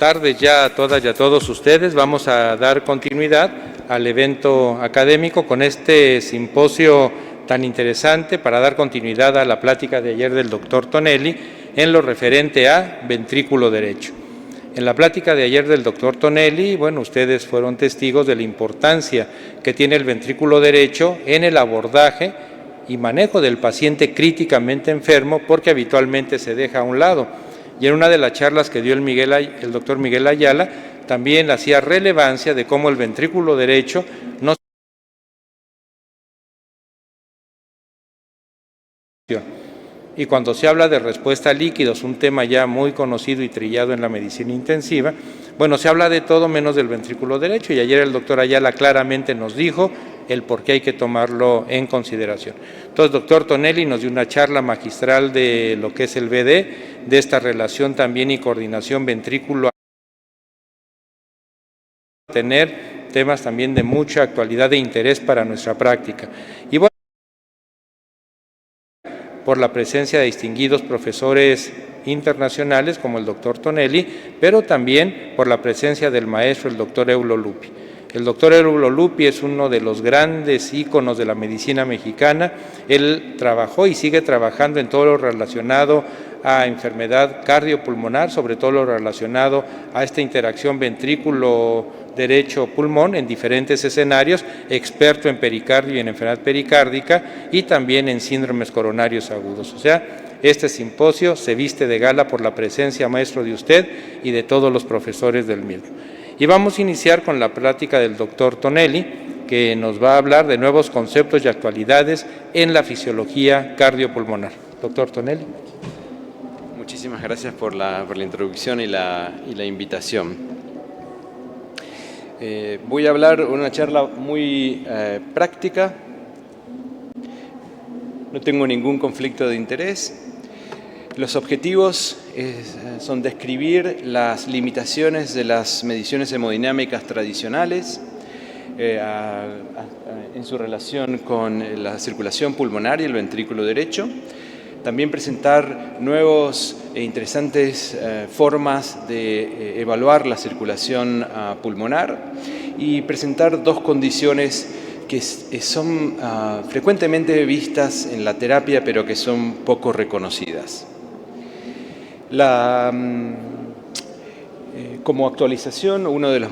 tardes ya a todas y a todos ustedes. Vamos a dar continuidad al evento académico con este simposio tan interesante para dar continuidad a la plática de ayer del doctor Tonelli en lo referente a ventrículo derecho. En la plática de ayer del doctor Tonelli, bueno, ustedes fueron testigos de la importancia que tiene el ventrículo derecho en el abordaje y manejo del paciente críticamente enfermo, porque habitualmente se deja a un lado. Y en una de las charlas que dio el doctor Miguel Ayala, también hacía relevancia de cómo el ventrículo derecho no y cuando se habla de respuesta a líquidos, un tema ya muy conocido y trillado en la medicina intensiva, bueno, se habla de todo menos del ventrículo derecho, y ayer el doctor Ayala claramente nos dijo el por qué hay que tomarlo en consideración. Entonces, doctor Tonelli nos dio una charla magistral de lo que es el VD, de esta relación también y coordinación ventrículo, tener temas también de mucha actualidad e interés para nuestra práctica. Y bueno, por la presencia de distinguidos profesores internacionales como el doctor Tonelli, pero también por la presencia del maestro, el doctor Eulo Lupi. El doctor Eulo Lupi es uno de los grandes íconos de la medicina mexicana. Él trabajó y sigue trabajando en todo lo relacionado a enfermedad cardiopulmonar, sobre todo lo relacionado a esta interacción ventrículo derecho-pulmón en diferentes escenarios, experto en pericardio y en enfermedad pericárdica y también en síndromes coronarios agudos. O sea, este simposio se viste de gala por la presencia, maestro, de usted y de todos los profesores del mismo. Y vamos a iniciar con la plática del doctor Tonelli, que nos va a hablar de nuevos conceptos y actualidades en la fisiología cardiopulmonar. Doctor Tonelli. Muchísimas gracias por la introducción y la invitación. Voy a hablar una charla muy práctica. No tengo ningún conflicto de interés. Los objetivos son describir las limitaciones de las mediciones hemodinámicas tradicionales en su relación con la circulación pulmonar y el ventrículo derecho. También presentar nuevos e interesantes formas de evaluar la circulación pulmonar y presentar dos condiciones que son frecuentemente vistas en la terapia, pero que son poco reconocidas. Como actualización, uno de los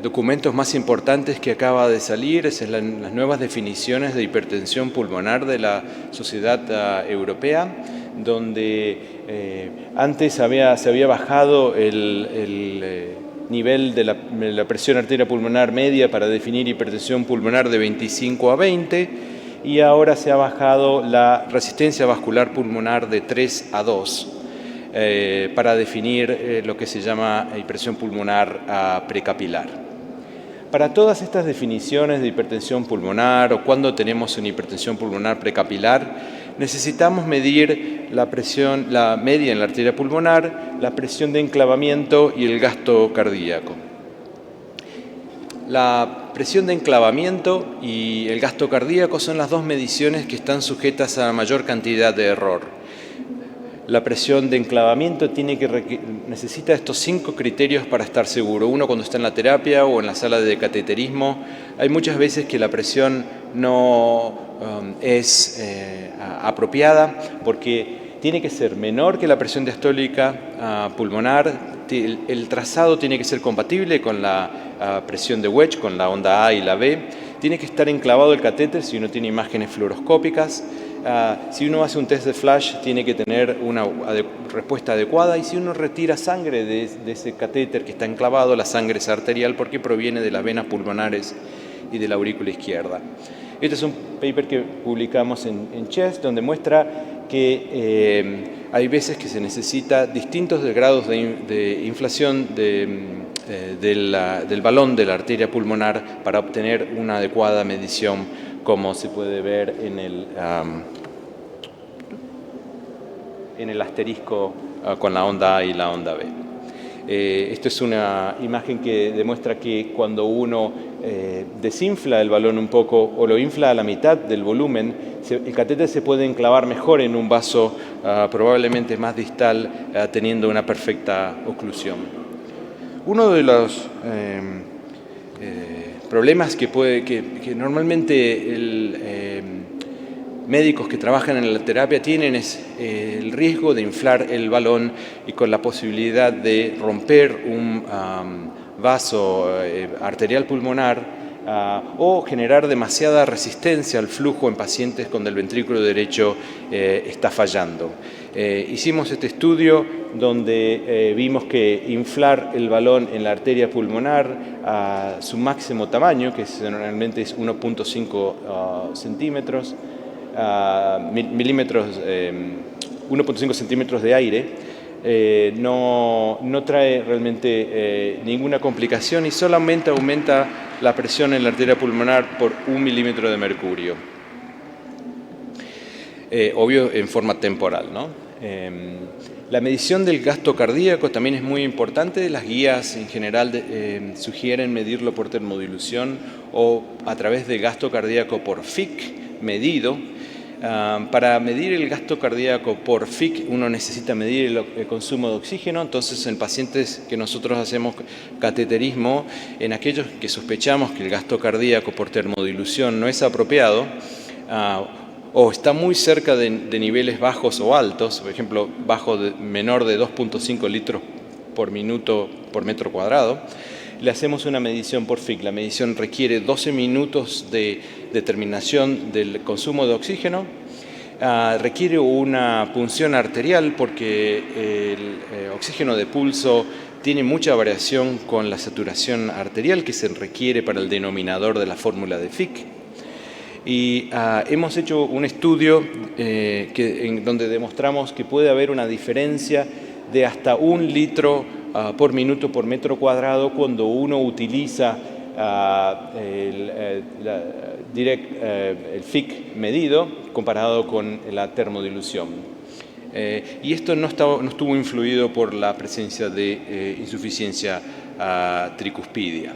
documentos más importantes que acaba de salir es las nuevas definiciones de hipertensión pulmonar de la Sociedad Europea, donde antes se había bajado el nivel de la presión arterial pulmonar media para definir hipertensión pulmonar de 25 a 20, y ahora se ha bajado la resistencia vascular pulmonar de 3 a 2. Para definir lo que se llama hipertensión pulmonar precapilar. Para todas estas definiciones de hipertensión pulmonar o cuando tenemos una hipertensión pulmonar precapilar, necesitamos medir la presión, la media en la arteria pulmonar, la presión de enclavamiento y el gasto cardíaco. La presión de enclavamiento y el gasto cardíaco son las dos mediciones que están sujetas a la mayor cantidad de error. La presión de enclavamiento necesita estos 5 criterios para estar seguro. Uno, cuando está en la terapia o en la sala de cateterismo, hay muchas veces que la presión no es apropiada porque tiene que ser menor que la presión diastólica pulmonar. El trazado tiene que ser compatible con la presión de Wedge, con la onda A y la B. Tiene que estar enclavado el catéter si uno tiene imágenes fluoroscópicas. Si uno hace un test de flash, tiene que tener una respuesta adecuada, y si uno retira sangre de ese catéter que está enclavado, la sangre es arterial porque proviene de las venas pulmonares y de la aurícula izquierda. Este es un paper que publicamos en Chest, donde muestra que hay veces que se necesita distintos grados de inflación del balón de la arteria pulmonar para obtener una adecuada medición, como se puede ver en el asterisco con la onda A y la onda B. Esto es una imagen que demuestra que cuando uno desinfla el balón un poco o lo infla a la mitad del volumen, el catéter se puede enclavar mejor en un vaso probablemente más distal, teniendo una perfecta oclusión. Uno de los problemas que normalmente médicos que trabajan en la terapia tienen es el riesgo de inflar el balón y con la posibilidad de romper un vaso arterial pulmonar o generar demasiada resistencia al flujo en pacientes donde el ventrículo derecho está fallando. Hicimos este estudio donde vimos que inflar el balón en la arteria pulmonar a su máximo tamaño, que normalmente es 1.5 centímetros, milímetros, 1.5 centímetros de aire, no trae realmente ninguna complicación y solamente aumenta la presión en la arteria pulmonar por 1 milímetro de mercurio. Obvio en forma temporal, ¿no? La medición del gasto cardíaco también es muy importante. Las guías en general sugieren medirlo por termodilución o a través de gasto cardíaco por FIC medido. Para medir el gasto cardíaco por FIC uno necesita medir el consumo de oxígeno. Entonces en pacientes que nosotros hacemos cateterismo, en aquellos que sospechamos que el gasto cardíaco por termodilución no es apropiado, o está muy cerca de niveles bajos o altos, por ejemplo, menor de 2.5 litros por minuto por metro cuadrado, le hacemos una medición por FIC. La medición requiere 12 minutos de determinación del consumo de oxígeno, requiere una punción arterial porque el oxígeno de pulso tiene mucha variación con la saturación arterial que se requiere para el denominador de la fórmula de FIC. Y hemos hecho un estudio donde demostramos que puede haber una diferencia de hasta 1 litro por minuto por metro cuadrado cuando uno utiliza el FIC medido comparado con la termodilución. Y esto no estuvo influido por la presencia de insuficiencia tricuspidia.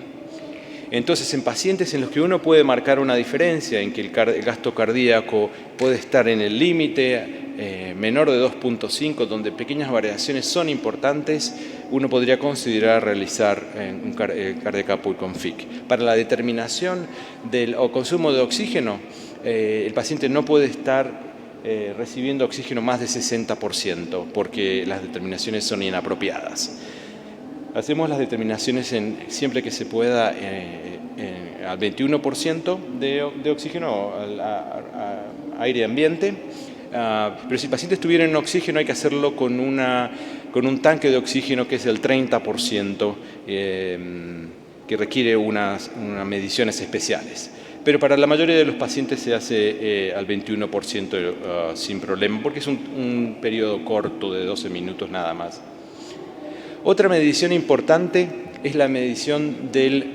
Entonces, en pacientes en los que uno puede marcar una diferencia, en que el gasto cardíaco puede estar en el límite menor de 2.5, donde pequeñas variaciones son importantes, uno podría considerar realizar un cardiacapull con FIC. Para la determinación del consumo de oxígeno, el paciente no puede estar recibiendo oxígeno más de 60% porque las determinaciones son inapropiadas. Hacemos las determinaciones siempre que se pueda al 21% de oxígeno a aire ambiente, pero si el paciente estuviera en oxígeno hay que hacerlo con un tanque de oxígeno que es el 30%, que requiere unas mediciones especiales. Pero para la mayoría de los pacientes se hace al 21% sin problema, porque es un periodo corto de 12 minutos nada más. Otra medición importante es la medición del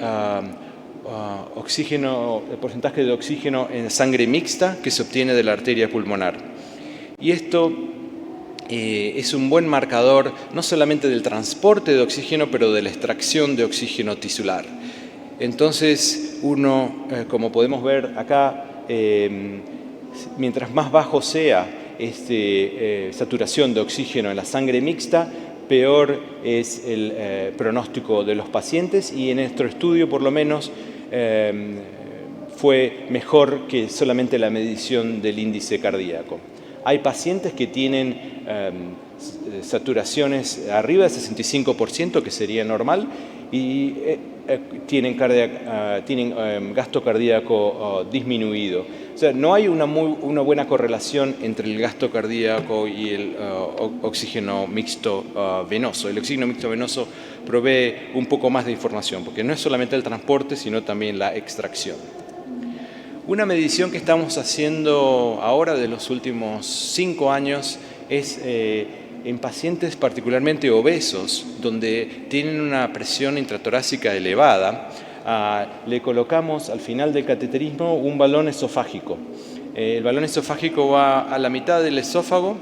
oxígeno, el porcentaje de oxígeno en sangre mixta que se obtiene de la arteria pulmonar. Y esto es un buen marcador no solamente del transporte de oxígeno, pero de la extracción de oxígeno tisular. Entonces, uno, como podemos ver acá, mientras más bajo sea saturación de oxígeno en la sangre mixta, peor es el pronóstico de los pacientes y en nuestro estudio por lo menos fue mejor que solamente la medición del índice cardíaco. Hay pacientes que tienen saturaciones arriba del 65%, que sería normal, y tienen gasto cardíaco disminuido. O sea, no hay una buena correlación entre el gasto cardíaco y el oxígeno mixto venoso. El oxígeno mixto venoso provee un poco más de información, porque no es solamente el transporte, sino también la extracción. Una medición que estamos haciendo ahora de los últimos 5 años es en pacientes particularmente obesos, donde tienen una presión intratorácica elevada. Le colocamos al final del cateterismo un balón esofágico. El balón esofágico va a la mitad del esófago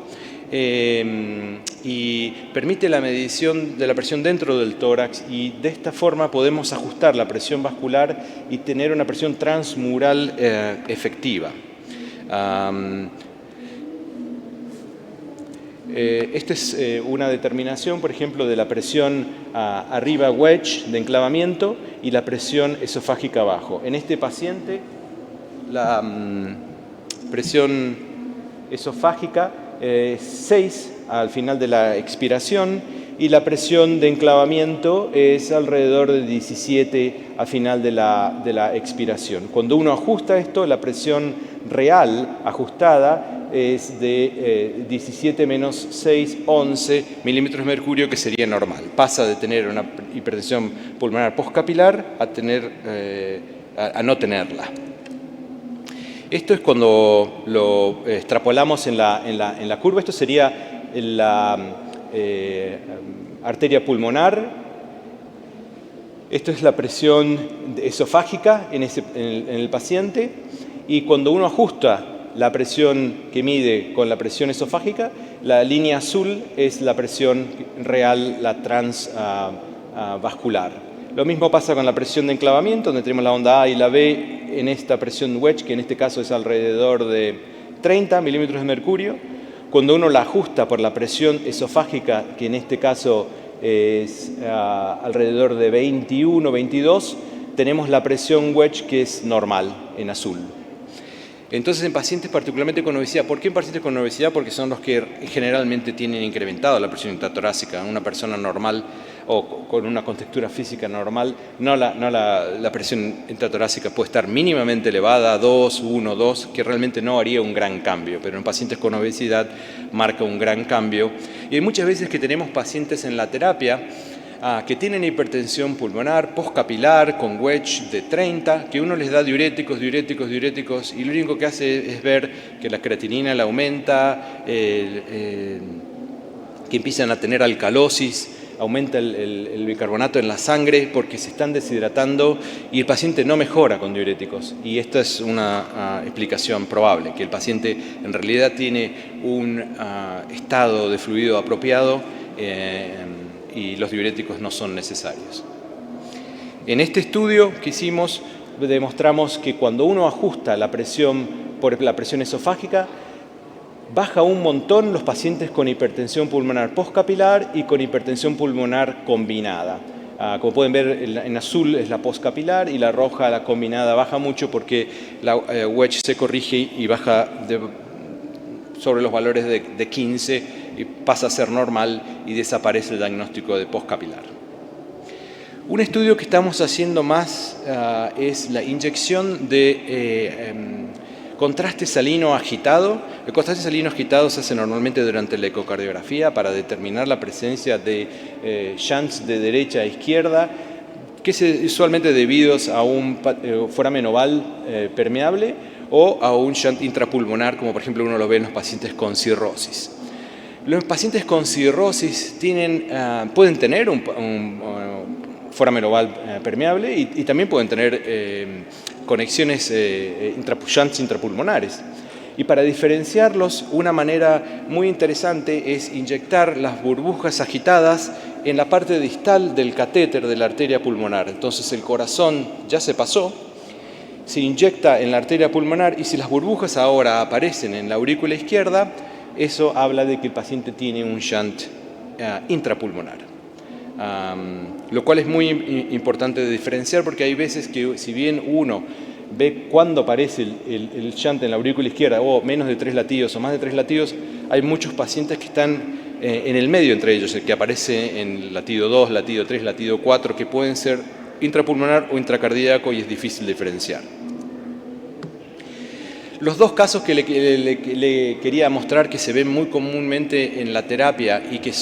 y permite la medición de la presión dentro del tórax, y de esta forma podemos ajustar la presión vascular y tener una presión transmural Esta es una determinación, por ejemplo, de la presión arriba wedge de enclavamiento y la presión esofágica abajo. En este paciente, la presión esofágica es 6 al final de la expiración y la presión de enclavamiento es alrededor de 17 al final de la expiración. Cuando uno ajusta esto, la presión real ajustada es de 17 menos 6, 11 milímetros de mercurio, que sería normal. Pasa de tener una hipertensión pulmonar postcapilar a no tenerla. Esto es cuando lo extrapolamos en la curva. Esto sería la arteria pulmonar. Esto es la presión esofágica en el paciente. Y cuando uno ajusta la presión que mide con la presión esofágica, la línea azul es la presión real, la transvascular. Lo mismo pasa con la presión de enclavamiento, donde tenemos la onda A y la B en esta presión wedge, que en este caso es alrededor de 30 milímetros de mercurio. Cuando uno la ajusta por la presión esofágica, que en este caso es alrededor de 21, 22, tenemos la presión wedge, que es normal, en azul. Entonces, en pacientes particularmente con obesidad, ¿por qué en pacientes con obesidad? Porque son los que generalmente tienen incrementado la presión intratorácica. Una persona normal o con una contextura física normal, la presión intratorácica puede estar mínimamente elevada, 2, 1, 2, que realmente no haría un gran cambio, pero en pacientes con obesidad marca un gran cambio. Y hay muchas veces que tenemos pacientes en la terapia que tienen hipertensión pulmonar postcapilar con wedge de 30, que uno les da diuréticos, y lo único que hace es ver que la creatinina la aumenta, que empiezan a tener alcalosis, aumenta el bicarbonato en la sangre porque se están deshidratando y el paciente no mejora con diuréticos. Y esta es una explicación probable, que el paciente en realidad tiene un estado de fluido apropiado y los diuréticos no son necesarios. En este estudio que hicimos, demostramos que cuando uno ajusta la presión por la presión esofágica, baja un montón los pacientes con hipertensión pulmonar postcapilar y con hipertensión pulmonar combinada. Como pueden ver, en azul es la postcapilar y la roja, la combinada, baja mucho porque la wedge se corrige y baja sobre los valores de 15 y pasa a ser normal y desaparece el diagnóstico de postcapilar. Un estudio que estamos haciendo más es la inyección de contraste salino agitado. El contraste salino agitado se hace normalmente durante la ecocardiografía para determinar la presencia de shunts de derecha a izquierda, que es usualmente debidos a un foramen oval permeable o a un shunt intrapulmonar, como por ejemplo uno lo ve en los pacientes con cirrosis. Los pacientes con cirrosis pueden tener un foramen oval permeable y también pueden tener conexiones shunts intrapulmonares. Y para diferenciarlos, una manera muy interesante es inyectar las burbujas agitadas en la parte distal del catéter de la arteria pulmonar. Entonces el corazón ya se pasó, se inyecta en la arteria pulmonar y si las burbujas ahora aparecen en la aurícula izquierda, eso habla de que el paciente tiene un shunt intrapulmonar. Lo cual es muy importante de diferenciar porque hay veces que si bien uno ve cuándo aparece el shunt en la aurícula izquierda o menos de 3 latidos o más de 3 latidos, hay muchos pacientes que están en el medio entre ellos, el que aparece en latido 2, latido 3, latido 4, que pueden ser intrapulmonar o intracardíaco y es difícil diferenciar. Los dos casos que le quería mostrar que se ven muy comúnmente en la terapia y que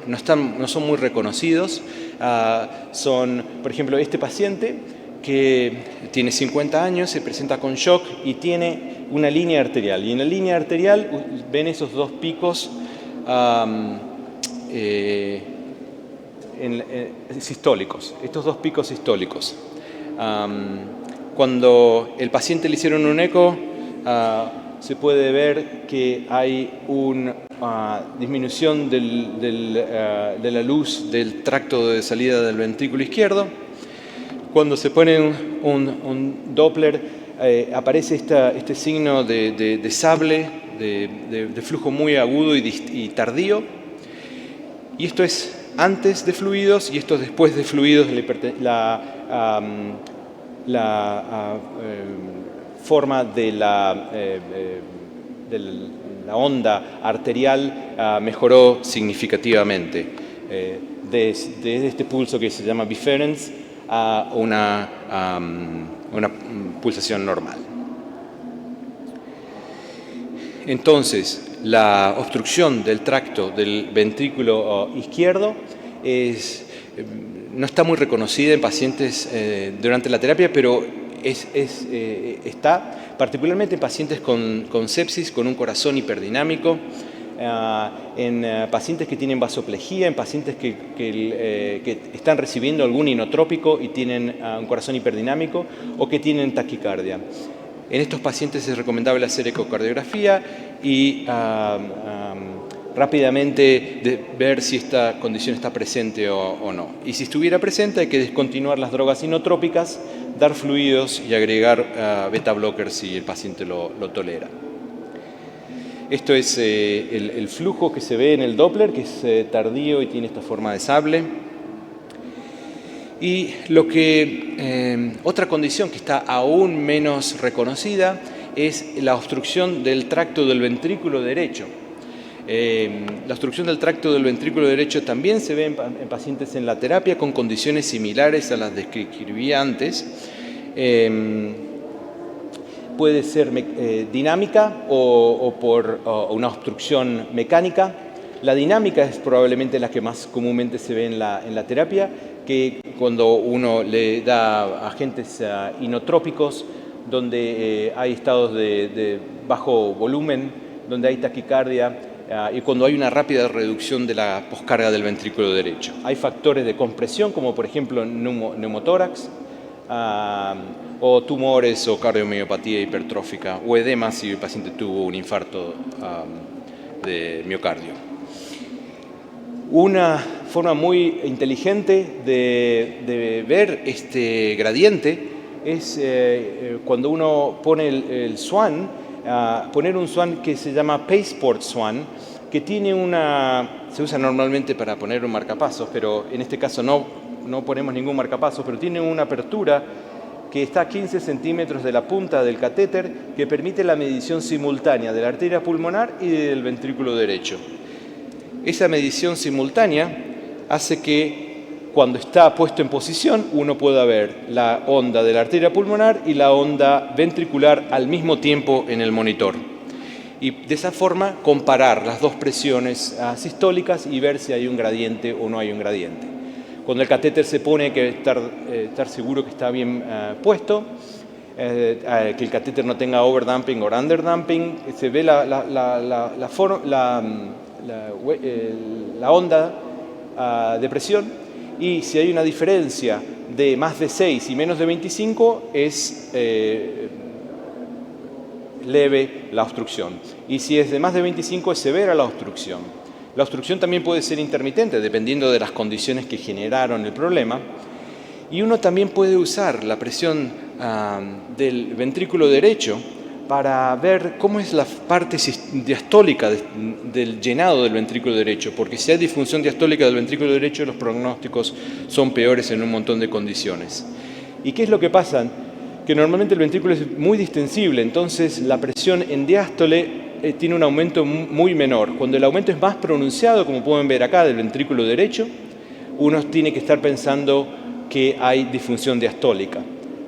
no son muy reconocidos son, por ejemplo, este paciente que tiene 50 años, se presenta con shock y tiene una línea arterial. Y en la línea arterial ven esos dos picos sistólicos, estos dos picos sistólicos. Cuando el paciente le hicieron un eco, se puede ver que hay una disminución de la luz del tracto de salida del ventrículo izquierdo. Cuando se pone un Doppler, aparece este signo de sable de flujo muy agudo y tardío. Y esto es antes de fluidos y esto es después de fluidos, forma de la onda arterial mejoró significativamente, desde este pulso que se llama biferens a una pulsación normal. Entonces, la obstrucción del tracto del ventrículo izquierdo no está muy reconocida en pacientes durante la terapia, pero está particularmente en pacientes con sepsis, con un corazón hiperdinámico, en pacientes que tienen vasoplejía, en pacientes que están recibiendo algún inotrópico y tienen un corazón hiperdinámico o que tienen taquicardia. En estos pacientes es recomendable hacer ecocardiografía y rápidamente ver si esta condición está presente o no. Y si estuviera presente hay que descontinuar las drogas inotrópicas, dar fluidos y agregar beta blockers si el paciente lo tolera. Esto es el flujo que se ve en el Doppler, que es tardío y tiene esta forma de sable. Y otra condición que está aún menos reconocida es la obstrucción del tracto del ventrículo derecho. La obstrucción del tracto del ventrículo derecho también se ve en pacientes en la terapia con condiciones similares a las describí antes. Puede ser dinámica o por una obstrucción mecánica. La dinámica es probablemente la que más comúnmente se ve en la terapia, que cuando uno le da agentes inotrópicos, donde hay estados de bajo volumen, donde hay taquicardia y cuando hay una rápida reducción de la poscarga del ventrículo derecho. Hay factores de compresión, como por ejemplo neumotórax, o tumores o cardiomiopatía hipertrófica, o edema si el paciente tuvo un infarto de miocardio. Una forma muy inteligente de ver este gradiente es cuando uno pone el Swan, poner un Swan que se llama Paysport Swan, que tiene se usa normalmente para poner un marcapasos, pero en este caso no ponemos ningún marcapasos, pero tiene una apertura que está a 15 centímetros de la punta del catéter, que permite la medición simultánea de la arteria pulmonar y del ventrículo derecho. Esa medición simultánea hace que cuando está puesto en posición uno pueda ver la onda de la arteria pulmonar y la onda ventricular al mismo tiempo en el monitor. Y de esa forma comparar las dos presiones sistólicas y ver si hay un gradiente o no hay un gradiente. Cuando el catéter se pone hay que estar seguro que está bien puesto, que el catéter no tenga overdamping o underdamping. Se ve la onda de presión, y si hay una diferencia de más de 6 y menos de 25 es leve la obstrucción, y si es de más de 25 es severa la obstrucción. La obstrucción también puede ser intermitente dependiendo de las condiciones que generaron el problema, y uno también puede usar la presión del ventrículo derecho para ver cómo es la parte diastólica del llenado del ventrículo derecho, porque si hay disfunción diastólica del ventrículo derecho, los pronósticos son peores en un montón de condiciones. ¿Y qué es lo que pasa? Que normalmente el ventrículo es muy distensible, entonces la presión en diástole tiene un aumento muy menor. Cuando el aumento es más pronunciado, como pueden ver acá, del ventrículo derecho, uno tiene que estar pensando que hay disfunción diastólica.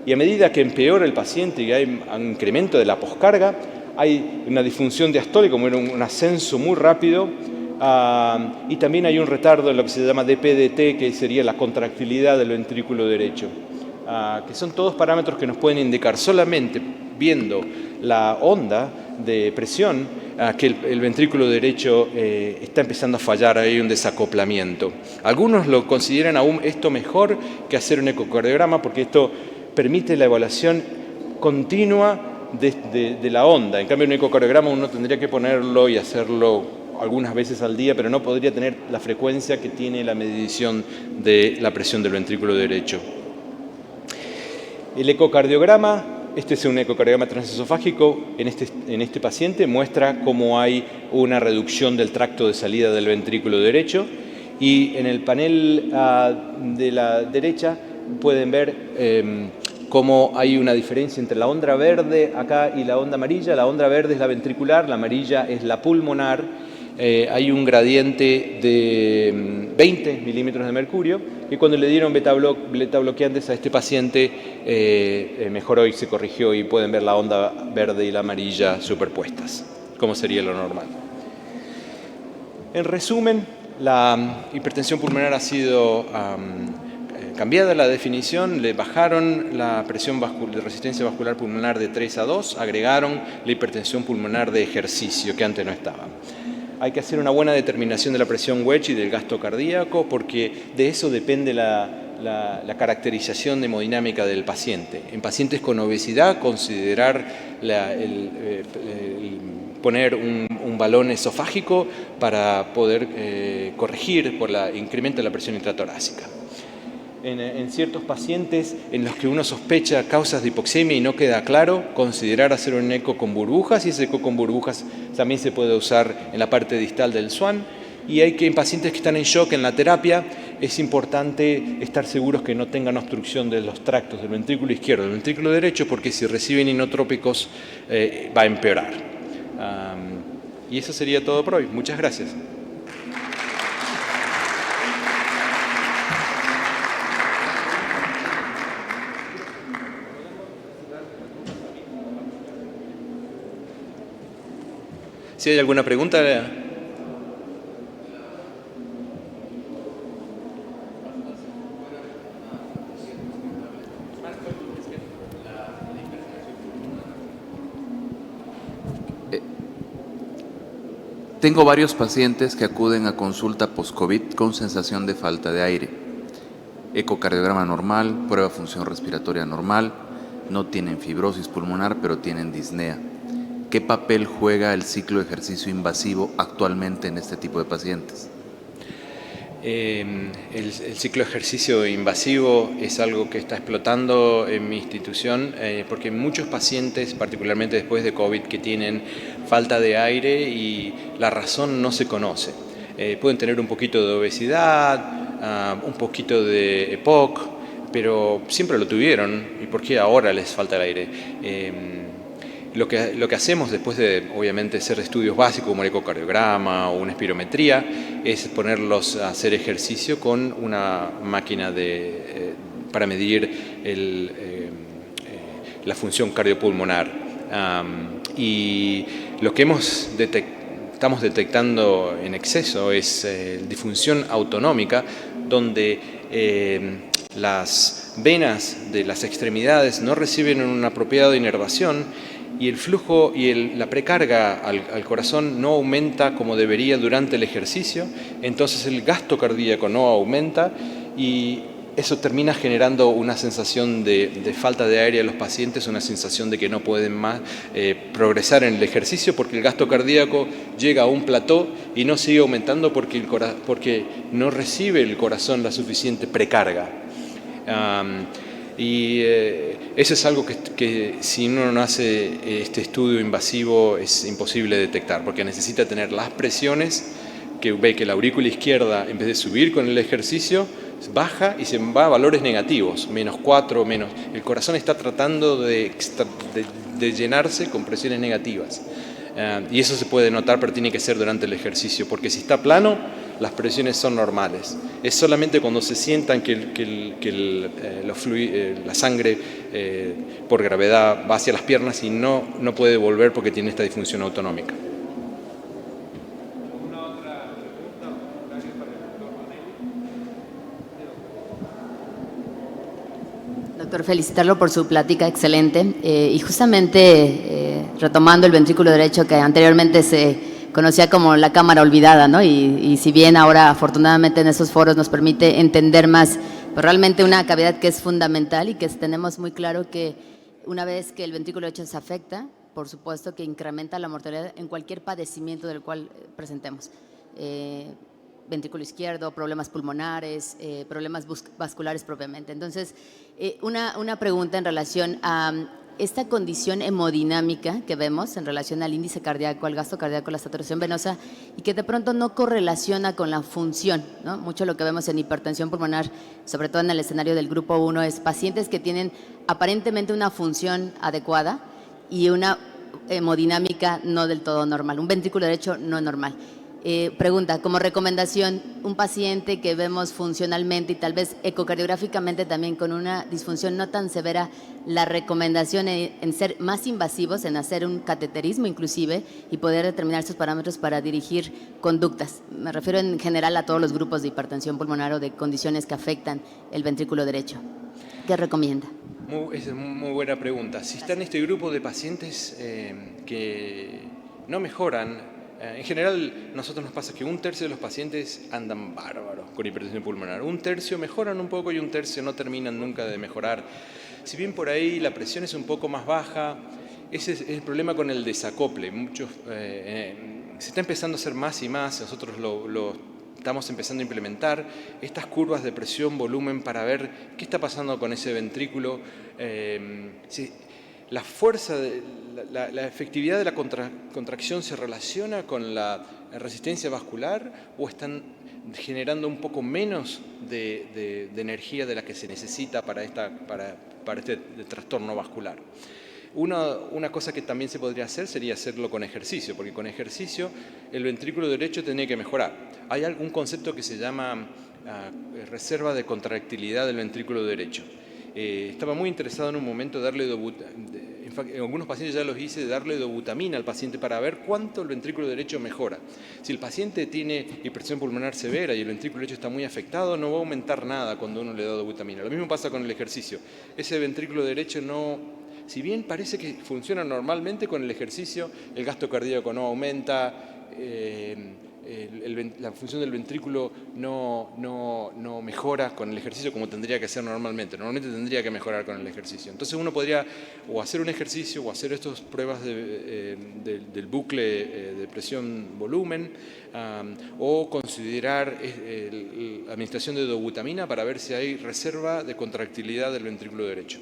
Y a medida que empeora el paciente y hay un incremento de la poscarga, hay una disfunción diastólica, como un ascenso muy rápido, y también hay un retardo en lo que se llama DPDT, que sería la contractilidad del ventrículo derecho, que son todos parámetros que nos pueden indicar solamente viendo la onda de presión que el ventrículo derecho está empezando a fallar, hay un desacoplamiento. Algunos lo consideran aún esto mejor que hacer un ecocardiograma, porque esto permite la evaluación continua de la onda. En cambio, en un ecocardiograma uno tendría que ponerlo y hacerlo algunas veces al día, pero no podría tener la frecuencia que tiene la medición de la presión del ventrículo derecho. El ecocardiograma Este es un ecocardiograma transesofágico. En este paciente muestra cómo hay una reducción del tracto de salida del ventrículo derecho. Y en el panel de la derecha pueden ver cómo hay una diferencia entre la onda verde acá y la onda amarilla. La onda verde es la ventricular, la amarilla es la pulmonar. Hay un gradiente de 20 milímetros de mercurio y cuando le dieron beta-bloqueantes a este paciente mejoró y se corrigió y pueden ver la onda verde y la amarilla superpuestas, como sería lo normal. En resumen, la hipertensión pulmonar ha sido cambiada la definición, le bajaron la presión de resistencia vascular pulmonar de 3 a 2, agregaron la hipertensión pulmonar de ejercicio que antes no estaba. Hay que hacer una buena determinación de la presión wedge y del gasto cardíaco porque de eso depende la caracterización de hemodinámica del paciente. En pacientes con obesidad, considerar poner un balón esofágico para poder corregir por el incremento de la presión intratorácica. En ciertos pacientes en los que uno sospecha causas de hipoxemia y no queda claro, considerar hacer un eco con burbujas, y ese eco con burbujas también se puede usar en la parte distal del SWAN. Y en pacientes que están en shock en la terapia, es importante estar seguros que no tengan obstrucción de los tractos del ventrículo izquierdo y del ventrículo derecho, porque si reciben inotrópicos va a empeorar. Y eso sería todo por hoy. Muchas gracias. Si hay alguna pregunta. Tengo varios pacientes que acuden a consulta post-COVID con sensación de falta de aire. Ecocardiograma normal, prueba de función respiratoria normal, no tienen fibrosis pulmonar, pero tienen disnea. ¿Qué papel juega el ciclo de ejercicio invasivo actualmente en este tipo de pacientes? El ciclo de ejercicio invasivo es algo que está explotando en mi institución porque hay muchos pacientes, particularmente después de COVID, que tienen falta de aire y la razón no se conoce. Pueden tener un poquito de obesidad, un poquito de EPOC, pero siempre lo tuvieron. ¿Y por qué ahora les falta el aire? Lo que hacemos después de, obviamente, hacer estudios básicos como el ecocardiograma o una espirometría es ponerlos a hacer ejercicio con una máquina para medir la función cardiopulmonar. Y lo que estamos detectando en exceso es disfunción autonómica, donde las venas de las extremidades no reciben una apropiada inervación y el flujo y la precarga al corazón no aumenta como debería durante el ejercicio, entonces el gasto cardíaco no aumenta y eso termina generando una sensación de falta de aire a los pacientes, una sensación de que no pueden más progresar en el ejercicio porque el gasto cardíaco llega a un plató y no sigue aumentando porque no recibe el corazón la suficiente precarga. Eso es algo que si uno no hace este estudio invasivo es imposible detectar, porque necesita tener las presiones, que ve que la aurícula izquierda, en vez de subir con el ejercicio, baja y se va a valores negativos, -4, menos. El corazón está tratando de llenarse con presiones negativas. Y eso se puede notar, pero tiene que ser durante el ejercicio, porque si está plano, las presiones son normales. Es solamente cuando se sientan que la sangre por gravedad va hacia las piernas y no puede volver porque tiene esta disfunción autonómica. ¿Alguna otra pregunta o comentario para el doctor Tonelli? Doctor, felicitarlo por su plática excelente y justamente retomando el ventrículo derecho que anteriormente se conocía como la cámara olvidada, ¿no? Y si bien ahora afortunadamente en esos foros nos permite entender más, pero realmente una cavidad que es fundamental y que tenemos muy claro que una vez que el ventrículo derecho se afecta, por supuesto que incrementa la mortalidad en cualquier padecimiento del cual presentemos. Ventrículo izquierdo, problemas pulmonares, problemas vasculares propiamente. Entonces, una pregunta en relación a esta condición hemodinámica que vemos en relación al índice cardíaco, al gasto cardíaco, la saturación venosa, y que de pronto no correlaciona con la función, ¿no? Mucho lo que vemos en hipertensión pulmonar, sobre todo en el escenario del grupo 1, es pacientes que tienen aparentemente una función adecuada y una hemodinámica no del todo normal, un ventrículo derecho no normal. Pregunta, como recomendación, un paciente que vemos funcionalmente y tal vez ecocardiográficamente también con una disfunción no tan severa, la recomendación en ser más invasivos, en hacer un cateterismo inclusive y poder determinar sus parámetros para dirigir conductas. Me refiero en general a todos los grupos de hipertensión pulmonar o de condiciones que afectan el ventrículo derecho. ¿Qué recomienda? Esa es muy buena pregunta. Si está en este grupo de pacientes que no mejoran, en general, nosotros nos pasa que 1/3 de los pacientes andan bárbaros con hipertensión pulmonar. 1/3 mejoran un poco y 1/3 no terminan nunca de mejorar. Si bien por ahí la presión es un poco más baja, ese es el problema con el desacople. Se está empezando a hacer más y más, nosotros lo estamos empezando a implementar estas curvas de presión, volumen, para ver qué está pasando con ese ventrículo. La fuerza, la efectividad de la contracción se relaciona con la resistencia vascular, o están generando un poco menos de energía de la que se necesita para este trastorno vascular. Una cosa que también se podría hacer sería hacerlo con ejercicio, porque con ejercicio el ventrículo derecho tiene que mejorar. Hay algún concepto que se llama reserva de contractilidad del ventrículo derecho. Estaba muy interesado en un momento darle en algunos pacientes ya los hice, de darle dobutamina al paciente para ver cuánto el ventrículo derecho mejora. Si el paciente tiene hipertensión pulmonar severa y el ventrículo derecho está muy afectado, no va a aumentar nada cuando uno le da dobutamina. Lo mismo pasa con el ejercicio. Ese ventrículo derecho si bien parece que funciona normalmente con el ejercicio, el gasto cardíaco no aumenta, la función del ventrículo no mejora con el ejercicio como tendría que ser normalmente. Normalmente tendría que mejorar con el ejercicio. Entonces uno podría o hacer un ejercicio o hacer estas pruebas del bucle de presión-volumen, o considerar la administración de dobutamina para ver si hay reserva de contractilidad del ventrículo derecho.